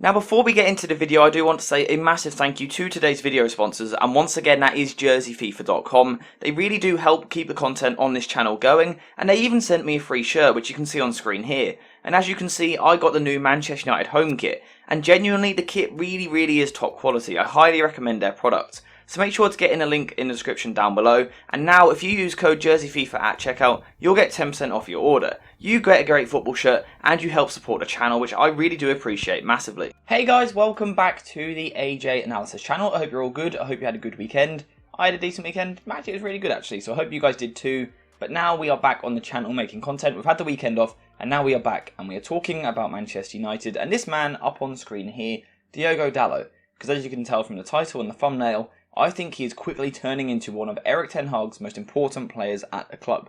Now before we get into the video, I do want to say a massive thank you to today's video sponsors, and once again that is jerseyfifa.com. They really do help keep the content on this channel going, and they even sent me a free shirt which you can see on screen here. And as you can see, I got the new Manchester United home kit, and genuinely the kit really is top quality. I highly recommend their product. So make sure to get in a link in the description down below, and now if you use code JerseyFifa at checkout, you'll get 10% off your order. You get a great football shirt, and you help support the channel, which I really do appreciate massively. Hey guys, welcome back to the AJ Analysis channel. I hope you're all good. I hope you had a good weekend. I had a decent weekend. Actually, it was really good actually, so I hope you guys did too. But now we are back on the channel making content. We've had the weekend off, and now we are back, and we are talking about Manchester United, and this man up on screen here, Diogo Dalot. Because as you can tell from the title and the thumbnail, I think he is quickly turning into one of Erik ten Hag's most important players at the club.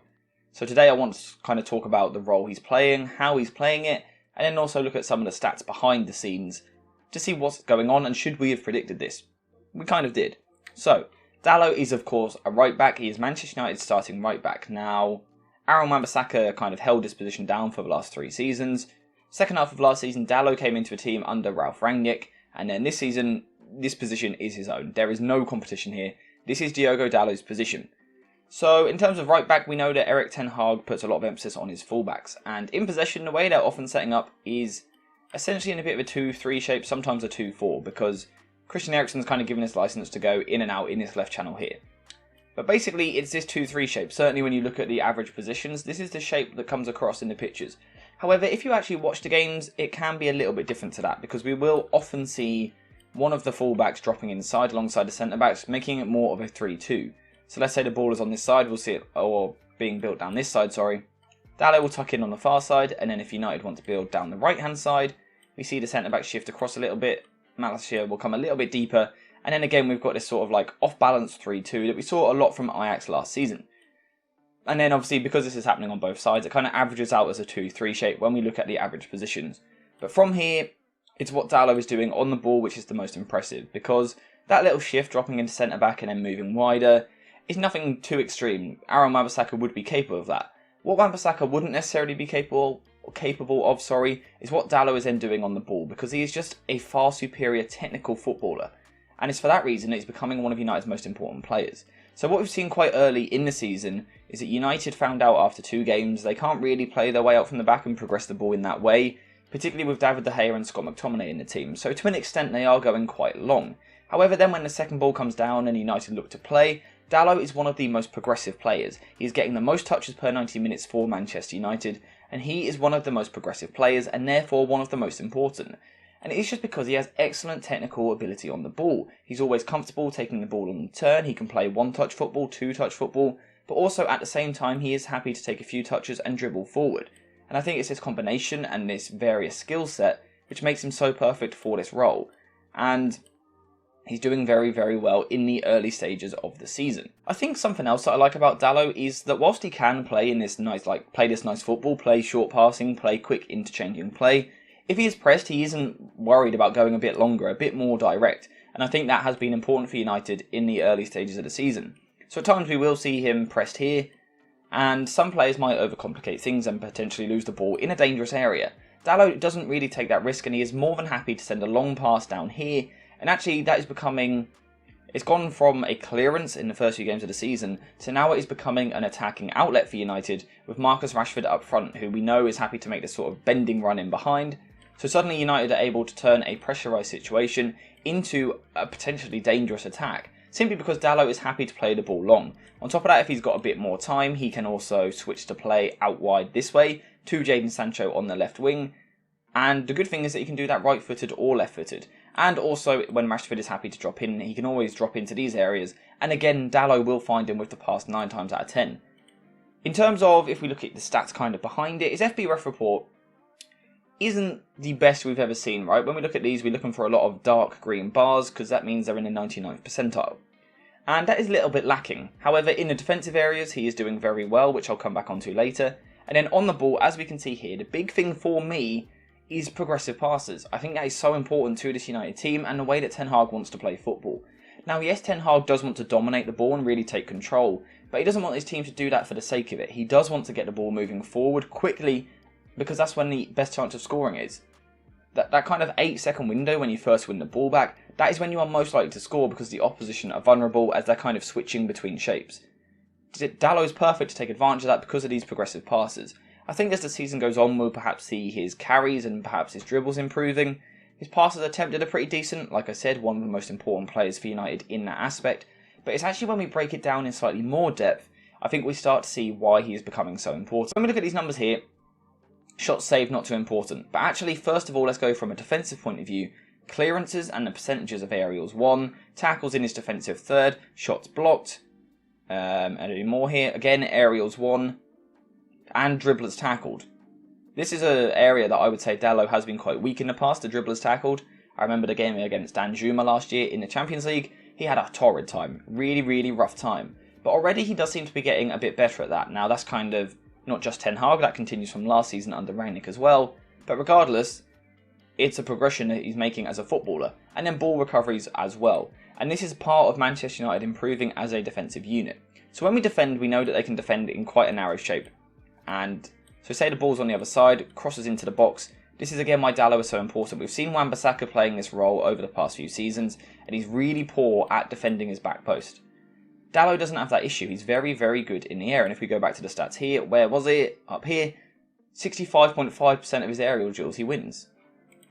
So today I want to kind of talk about the role he's playing, how he's playing it, and then also look at some of the stats behind the scenes to see what's going on and should we have predicted this. We kind of did. So, Dalot is of course a right back. He is Manchester United's starting right back. Now, Aaron Wan-Bissaka kind of held this position down for the last 3 seasons. Second half of last season, Dalot came into a team under Ralf Rangnick, and then this season, this position is his own. There is no competition here. This is Diogo Dalot's position. So in terms of right back, we know that Erik ten Hag puts a lot of emphasis on his fullbacks. And in possession, the way they're often setting up is essentially in a bit of a 2-3 shape, sometimes a 2-4, because Christian Eriksen's kind of given his license to go in and out in this left channel here. But basically, it's this 2-3 shape. Certainly when you look at the average positions, this is the shape that comes across in the pictures. However, if you actually watch the games, it can be a little bit different to that, because we will often see one of the fullbacks dropping inside alongside the centre-backs, making it more of a 3-2. So let's say the ball is on this side, we'll see it, or being built down this side, sorry. Dalot will tuck in on the far side, and then if United want to build down the right-hand side, we see the centre-back shift across a little bit, Malacia will come a little bit deeper, and then again we've got this sort of like off-balance 3-2 that we saw a lot from Ajax last season. And then obviously because this is happening on both sides, it kind of averages out as a 2-3 shape when we look at the average positions. But from here, it's what Dalot is doing on the ball which is the most impressive, because that little shift dropping into centre-back and then moving wider is nothing too extreme. Aaron Wan-Bissaka would be capable of that. What Wan-Bissaka wouldn't necessarily be capable of, is what Dalot is then doing on the ball, because he is just a far superior technical footballer. And it's for that reason that he's becoming one of United's most important players. So what we've seen quite early in the season is that United found out after 2 games they can't really play their way out from the back and progress the ball in that way, particularly with David De Gea and Scott McTominay in the team. So to an extent they are going quite long. However, then when the second ball comes down and United look to play, Dalot is one of the most progressive players. He is getting the most touches per 90 minutes for Manchester United, and he is one of the most progressive players and therefore one of the most important. And it is just because he has excellent technical ability on the ball. He's always comfortable taking the ball on the turn. He can play 1-touch football, 2-touch football, but also at the same time he is happy to take a few touches and dribble forward. And I think it's this combination and this various skill set which makes him so perfect for this role. And he's doing very well in the early stages of the season. I think something else that I like about Dalot is that whilst he can play in this nice, play this nice football, play short passing, play quick interchanging play, if he is pressed, he isn't worried about going a bit longer, a bit more direct. And I think that has been important for United in the early stages of the season. So at times we will see him pressed here, and some players might overcomplicate things and potentially lose the ball in a dangerous area. Dalot doesn't really take that risk, and he is more than happy to send a long pass down here. And actually that is becoming, it's gone from a clearance in the first few games of the season to now it is becoming an attacking outlet for United with Marcus Rashford up front, who we know is happy to make this sort of bending run in behind. So suddenly United are able to turn a pressurised situation into a potentially dangerous attack, simply because Dalot is happy to play the ball long. On top of that, if he's got a bit more time, he can also switch to play out wide this way to Jadon Sancho on the left wing. And the good thing is that he can do that right-footed or left-footed. And also, when Rashford is happy to drop in, he can always drop into these areas. And again, Dalot will find him with the pass 9 times out of 10. In terms of, if we look at the stats kind of behind it, his FB ref report isn't the best we've ever seen, right? When we look at these, we're looking for a lot of dark green bars, because that means they're in the 99th percentile. And that is a little bit lacking. However, in the defensive areas, he is doing very well, which I'll come back onto later. And then on the ball, as we can see here, the big thing for me is progressive passes. I think that is so important to this United team and the way that Ten Hag wants to play football. Now, yes, Ten Hag does want to dominate the ball and really take control, but he doesn't want his team to do that for the sake of it. He does want to get the ball moving forward quickly, because that's when the best chance of scoring is. that kind of 8-second window when you first win the ball back, that is when you are most likely to score because the opposition are vulnerable as they're kind of switching between shapes. Dalot is perfect to take advantage of that because of these progressive passes. I think as the season goes on, we'll perhaps see his carries and perhaps his dribbles improving. His passes attempted are pretty decent, like I said, one of the most important players for United in that aspect. But it's actually when we break it down in slightly more depth, I think we start to see why he is becoming so important. When we look at these numbers here, shots saved not too important. But actually, first of all, let's go from a defensive point of view. Clearances and the percentages of aerials won, tackles in his defensive third, shots blocked, and any more here. Again, aerials won, and dribblers tackled. This is an area that I would say Dalot has been quite weak in the past, the dribblers tackled. I remember the game against Danjuma last year in the Champions League. He had a torrid time, really rough time. But already he does seem to be getting a bit better at that. Now that's kind of not just Ten Hag, that continues from last season under Rangnick as well. But regardless, it's a progression that he's making as a footballer. And then ball recoveries as well. And this is part of Manchester United improving as a defensive unit. So when we defend, we know that they can defend in quite a narrow shape. And so say the ball's on the other side, crosses into the box. This is again why Dalot is so important. We've seen Wan-Bissaka playing this role over the past few seasons, and he's really poor at defending his back post. Dalot doesn't have that issue. He's very good in the air. And if we go back to the stats here, where was it? Up here, 65.5% of his aerial duels he wins.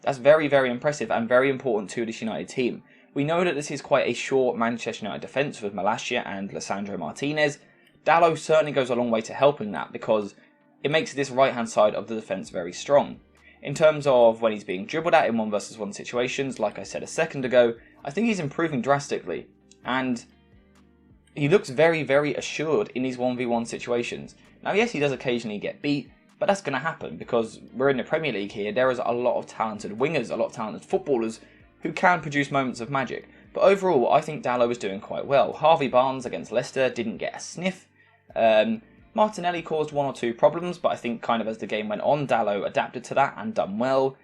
That's very impressive and very important to this United team. We know that this is quite a short Manchester United defence with Malacia and Lisandro Martinez. Dalot certainly goes a long way to helping that because it makes this right-hand side of the defence very strong. In terms of when he's being dribbled at in 1-versus-1 situations, like I said a second ago, I think he's improving drastically. And he looks very assured in these 1v1 situations. Now yes, he does occasionally get beat, but that's going to happen because we're in the Premier League here. There is a lot of talented wingers, a lot of talented footballers who can produce moments of magic. But overall, I think Dalot is doing quite well. Harvey Barnes against Leicester didn't get a sniff. Martinelli caused one or two problems, but I think kind of as the game went on, Dalot adapted to that and done well.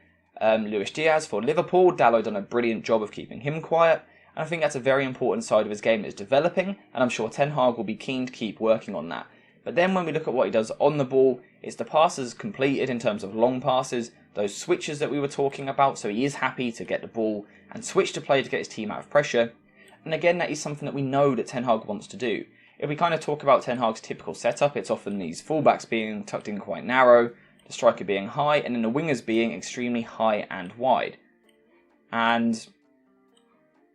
Luis Diaz for Liverpool, Dalot done a brilliant job of keeping him quiet. And I think that's a very important side of his game that is developing, and I'm sure Ten Hag will be keen to keep working on that. But then when we look at what he does on the ball, it's the passes completed in terms of long passes, those switches that we were talking about, so he is happy to get the ball and switch to play to get his team out of pressure. And again, that is something that we know that Ten Hag wants to do. If we kind of talk about Ten Hag's typical setup, it's often these fullbacks being tucked in quite narrow, the striker being high, and then the wingers being extremely high and wide. And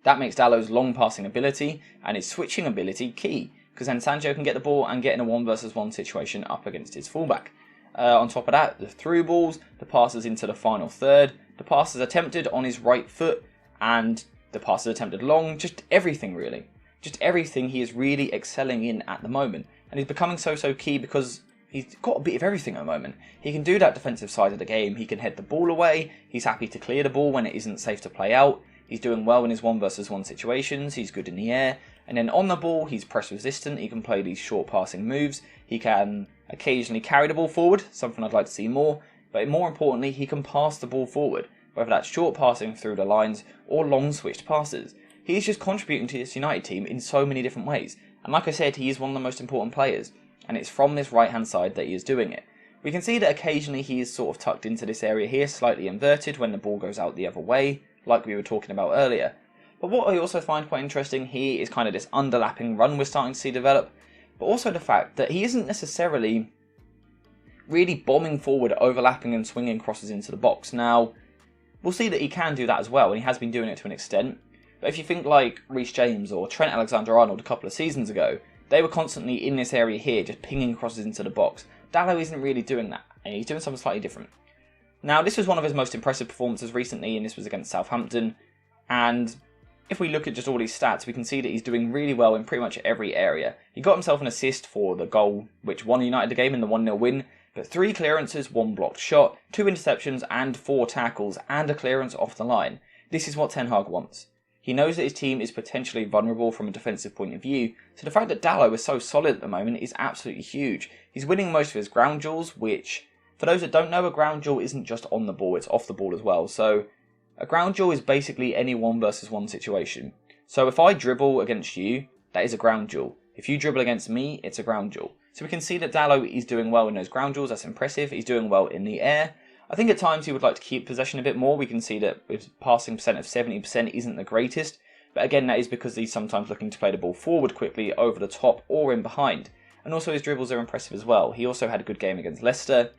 that makes Dalot's long passing ability and his switching ability key, because then Sancho can get the ball and get in a 1-versus-1 situation up against his fullback. On top of that, the through balls, the passes into the final third, the passes attempted on his right foot, and the passes attempted long, just everything really. Just everything he is really excelling in at the moment. And he's becoming so key because he's got a bit of everything at the moment. He can do that defensive side of the game, he can head the ball away, he's happy to clear the ball when it isn't safe to play out, he's doing well in his 1-versus-1 situations, he's good in the air, and then on the ball, he's press resistant, he can play these short passing moves, he can occasionally carry the ball forward, something I'd like to see more, but more importantly, he can pass the ball forward, whether that's short passing through the lines or long switched passes. He's just contributing to this United team in so many different ways, and like I said, he is one of the most important players, and it's from this right hand side that he is doing it. We can see that occasionally he is sort of tucked into this area here, slightly inverted when the ball goes out the other way, like we were talking about earlier. But what I also find quite interesting here is kind of this underlapping run we're starting to see develop, but also the fact that he isn't necessarily really bombing forward, overlapping and swinging crosses into the box. Now, we'll see that he can do that as well, and he has been doing it to an extent. But if you think like Reece James or Trent Alexander-Arnold a couple of seasons ago, they were constantly in this area here, just pinging crosses into the box. Dalot isn't really doing that, and he's doing something slightly different. Now, this was one of his most impressive performances recently, and this was against Southampton. And if we look at just all these stats, we can see that he's doing really well in pretty much every area. He got himself an assist for the goal which won United the game in the 1-0 win, but 3 clearances, 1 blocked shot, 2 interceptions, and 4 tackles, and a clearance off the line. This is what Ten Hag wants. He knows that his team is potentially vulnerable from a defensive point of view, so the fact that Dalot is so solid at the moment is absolutely huge. He's winning most of his ground duels, which, for those that don't know, a ground duel isn't just on the ball, it's off the ball as well. So a ground duel is basically any 1-versus-1 situation. So if I dribble against you, that is a ground duel. If you dribble against me, it's a ground duel. So we can see that Dalot is doing well in those ground duels, that's impressive. He's doing well in the air. I think at times he would like to keep possession a bit more. We can see that his passing percent of 70% isn't the greatest, but again that is because he's sometimes looking to play the ball forward quickly, over the top or in behind. And also his dribbles are impressive as well. He also had a good game against Leicester,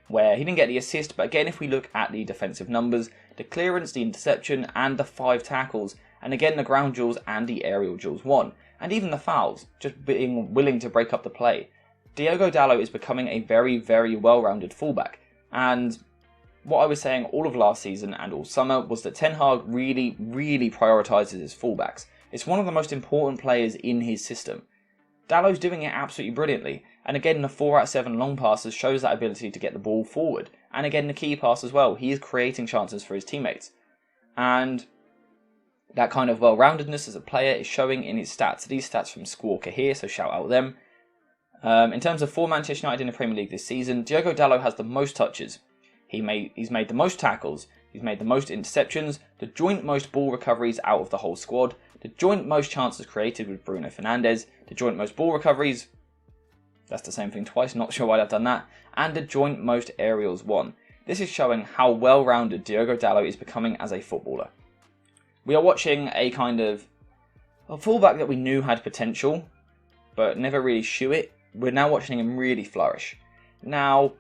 where he didn't get the assist, but again if we look at the defensive numbers, the clearance, the interception and the 5 tackles, and again the ground duels and the aerial duels won, and even the fouls, just being willing to break up the play. Diogo Dalot is becoming a very, very well-rounded fullback, and what I was saying all of last season and all summer was that Ten Hag really, really prioritises his fullbacks. It's one of the most important players in his system. Dalot's doing it absolutely brilliantly, and again the 4 out of 7 long passes shows that ability to get the ball forward, and again the key pass as well, he is creating chances for his teammates. And that kind of well-roundedness as a player is showing in his stats. These stats from Squawker here, so shout out them. In terms of for Manchester United in the Premier League this season, Diogo Dalot has the most touches. He's made the most tackles, he's made the most interceptions, the joint most ball recoveries out of the whole squad, the joint most chances created with Bruno Fernandes, the joint most ball recoveries, that's the same thing twice, not sure why I've done that, and the joint most aerials won. This is showing how well-rounded Diogo Dalot is becoming as a footballer. We are watching a kind of a fullback that we knew had potential, but never really shoe it. We're now watching him really flourish. Now,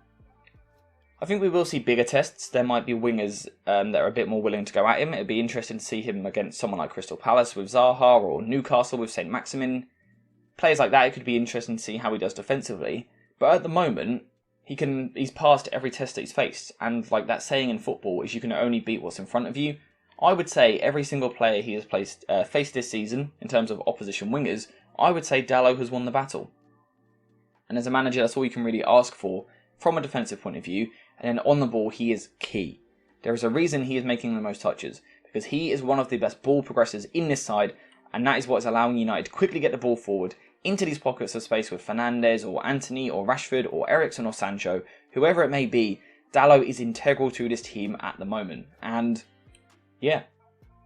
I think we will see bigger tests. There might be wingers that are a bit more willing to go at him. It'd be interesting to see him against someone like Crystal Palace with Zaha or Newcastle with St. Maximin. Players like that, it could be interesting to see how he does defensively. But at the moment, he's passed every test that he's faced. And like that saying in football is you can only beat what's in front of you. I would say every single player he has faced this season, in terms of opposition wingers, I would say Dalot has won the battle. And as a manager, that's all you can really ask for from a defensive point of view. And then on the ball, he is key. There is a reason he is making the most touches, because he is one of the best ball progressors in this side, and that is what is allowing United to quickly get the ball forward into these pockets of space with Fernandes or Antony or Rashford or Eriksen or Sancho, whoever it may be. Dalot is integral to this team at the moment. And yeah,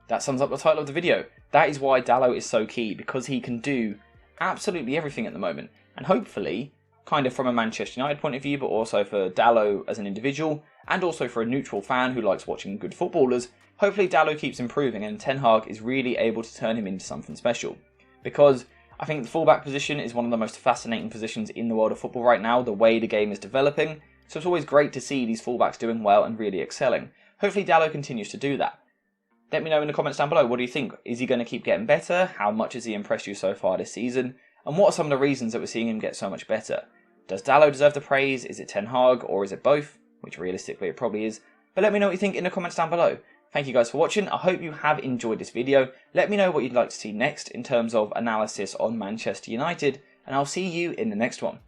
that sums up the title of the video. That is why Dalot is so key, because he can do absolutely everything at the moment. And hopefully, kind of from a Manchester United point of view, but also for Dalot as an individual, and also for a neutral fan who likes watching good footballers, hopefully Dalot keeps improving and Ten Hag is really able to turn him into something special. Because I think the fullback position is one of the most fascinating positions in the world of football right now, the way the game is developing, so it's always great to see these fullbacks doing well and really excelling. Hopefully Dalot continues to do that. Let me know in the comments down below, what do you think? Is he going to keep getting better? How much has he impressed you so far this season? And what are some of the reasons that we're seeing him get so much better? Does Dalot deserve the praise? Is it Ten Hag? Or is it both? Which realistically it probably is. But let me know what you think in the comments down below. Thank you guys for watching. I hope you have enjoyed this video. Let me know what you'd like to see next in terms of analysis on Manchester United. And I'll see you in the next one.